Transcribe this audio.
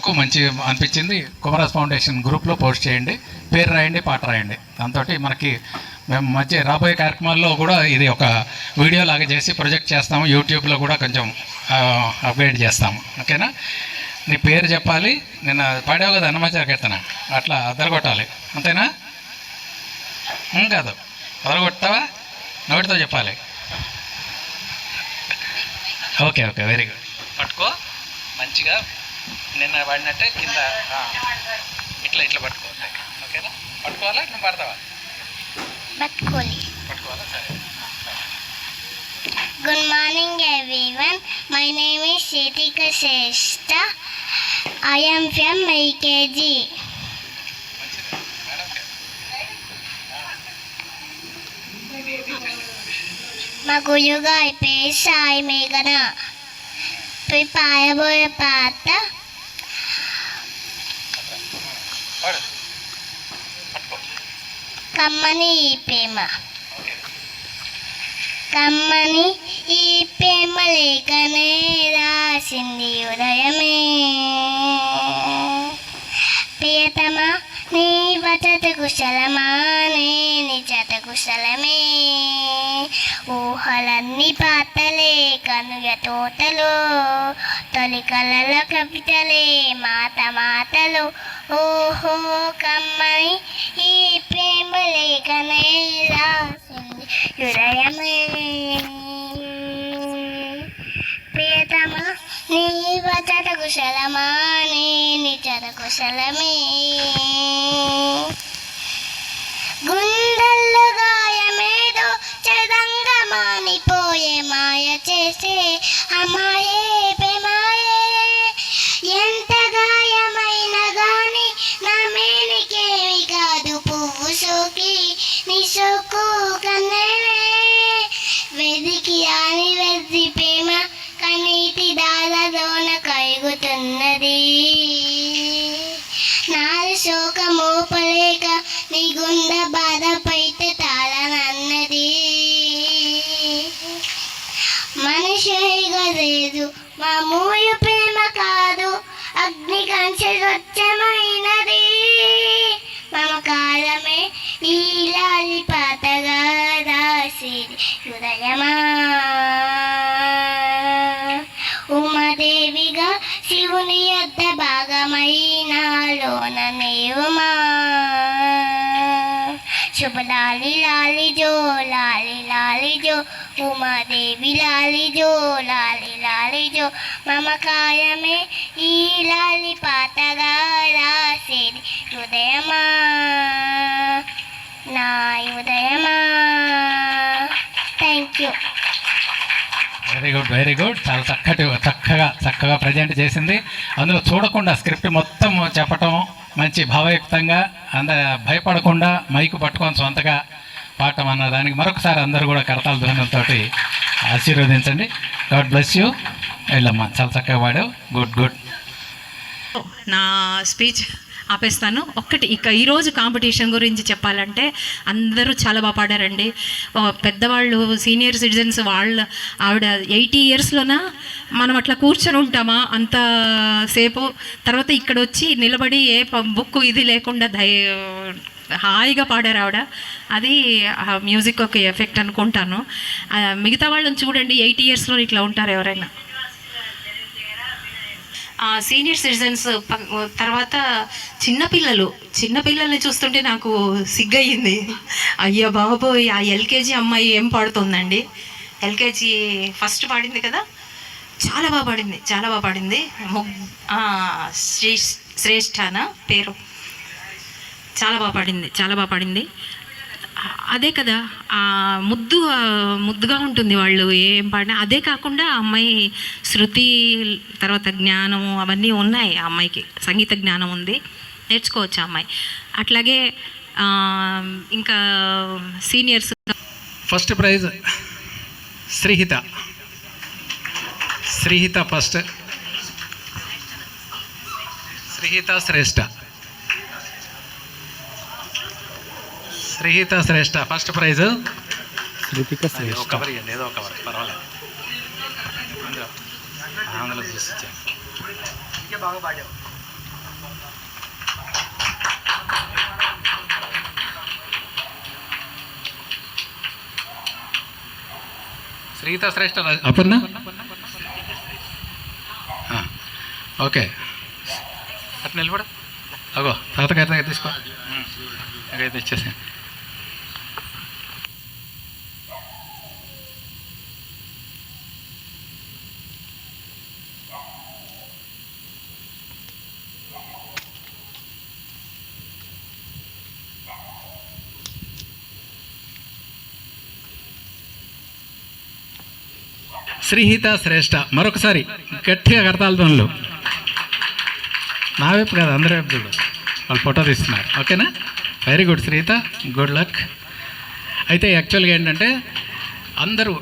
మటుకు మంచి అనిపించింది. కుమరాజ్ ఫౌండేషన్ గ్రూప్లో పోస్ట్ చేయండి, పేరు రాయండి, పాట రాయండి. దాంతో మనకి మేము మధ్య రాబోయే కార్యక్రమాల్లో కూడా ఇది ఒక వీడియో లాగా చేసి ప్రొజెక్ట్ చేస్తాము. యూట్యూబ్లో కూడా కొంచెం అప్గ్రేడ్ చేస్తాము. ఓకేనా? నీ పేరు చెప్పాలి. నేను పాడావు కదా అన్నమాచార కీర్తన, అట్లా అదరగొట్టాలి. అంతేనా? కాదు, అదరగొట్టావా? నోటితో చెప్పాలి. Okay okay, very good. పట్టుకో మంచిగా, నిన్న వాడినట్టే కింద ఇట్లా ఇట్లా పట్టుకో. ఓకేనా? పట్టుకోవాలా? నువ్వు పడతావా? పట్టుకోవాలా? సరే. Good morning everyone. My name is Shetika Shrestha. I am from LKG. మా గురుగారి పేరు సాయి మేఘన. పాడబోయే పాట కమ్మని ఈ ప్రేమ. కమ్మని ఈ ప్రేమ లేఖనే రాసింది ఉదయమే. ప్రియతమా నీ వచట కుశలమా, నీ జత కుశలమే. ఊహలన్నీ పాటలే, కనుగ తోటలో తొలి కళల కవితలే, మాట మాటలు. ఓహో కమ్మని ఈ ప్రేమ లేఖనే రాసింది హృదయమే. ప్రియతమా నీ వచట కుశలమా, నీ నిజత కుశలమే. గుండెల్లో గాయమేదో చదంగా మానిపోయే, మాయ చేసే అమ్మాయే ప్రేమాయే. ఎంత గాయమైన గాని నా మేనికేమి కాదు, పువ్వు సోకి నీ సోకు కన్నేనే. వెదికి రాని వెద్ది ప్రేమ కనీటి దాలలోన కరుగుతున్నది. నాది శోక మోపలేక నీ గుండె బాధపైతే తాళనన్నది. మనిషిగా లేదు మామూలు ప్రేమ కాదు, అగ్ని కంచె స్వచ్ఛమైనది. మమకారమే ఈ లాలి పాతగా రాసేది హృదయమా. ఉమాదేవిగా శివుని యొద్ద భాగమైనాలోన నీవుమా. శుభ లాలి లాలి జో, లాలి లాలి జో, ఉమాదేవి లాలి జో, లాలి లాలి జో. మమకారమే ఈ లాలి పాతగా రాసేది హృదయమా, నా హృదయమా. Thank you. Very good, very good. చాలా చక్కగా ప్రజెంట్ చేసింది. అందులో చూడకుండా స్క్రిప్ట్ మొత్తం చెప్పటం, మంచి భావయుక్తంగా, భయపడకుండా మైకు పట్టుకొని సొంతగా పాడటం అన్న దానికి మరొకసారి అందరూ కూడా కరతాల ధ్వనులతో ఆశీర్వదించండి. God bless you. వెళ్ళమ్మా, చాలా చక్కగా పాడావు. Good good. నా స్పీచ్ ఆపేస్తాను. ఒక్కటి ఇక ఈరోజు కాంపిటీషన్ గురించి చెప్పాలంటే అందరూ చాలా బాగా పాడారండి. పెద్దవాళ్ళు, సీనియర్ సిటిజన్స్, ఆవిడ 80 ఇయర్స్లోన మనం అట్లా కూర్చొని ఉంటామా అంతసేపు. తర్వాత ఇక్కడ వచ్చి నిలబడి ఏ బుక్ ఇది లేకుండా హాయిగా పాడారు ఆవిడ. అది మ్యూజిక్ ఒక ఎఫెక్ట్ అనుకుంటాను. మిగతా వాళ్ళని చూడండి, 80 ఇయర్స్లో ఇట్లా ఉంటారు ఎవరైనా. సీనియర్ సిటిజన్స్ తర్వాత చిన్నపిల్లల్ని చూస్తుంటే నాకు సిగ్గయింది. అయ్యో బాబోయ్, ఆ ఎల్కేజీ అమ్మాయి ఏం పాడుతుందండి. ఎల్కేజీ ఫస్ట్ పాడింది కదా, చాలా బాగా పాడింది. శ్రేష్ఠనా పేరు, చాలా బాగా పాడింది. అదే కదా, ముద్దుగా ఉంటుంది వాళ్ళు ఏం పాడినా. అదే కాకుండా ఆ అమ్మాయి శృతి, తర్వాత జ్ఞానము అవన్నీ ఉన్నాయి. ఆ అమ్మాయికి సంగీత జ్ఞానం ఉంది, నేర్చుకోవచ్చు ఆ అమ్మాయి. అట్లాగే ఇంకా seniors first prize Srihita first, Srihita Shreshtha first prize. ఒక కవర్ ఇవ్వండి, ఏదో ఒక కవర్ పర్వాలేదు. అందులో చూసి బాగా పాడావు. శ్రీహిత శ్రేష్ఠ అపర్ణ. ఓకే అటు నిలబడ. అగో తాతగారి దగ్గర తీసుకో. అయితే ఇచ్చేసి శ్రీహిత శ్రేష్ఠ. మరొకసారి గట్టిగా కడతాల ధ్వనులు. నా వైపు కాదు, అందరి వైపు చూడు. వాళ్ళు ఫోటో తీస్తున్నారు. ఓకేనా? Very good Sreehitha, good luck. అయితే యాక్చువల్గా ఏంటంటే అందరూ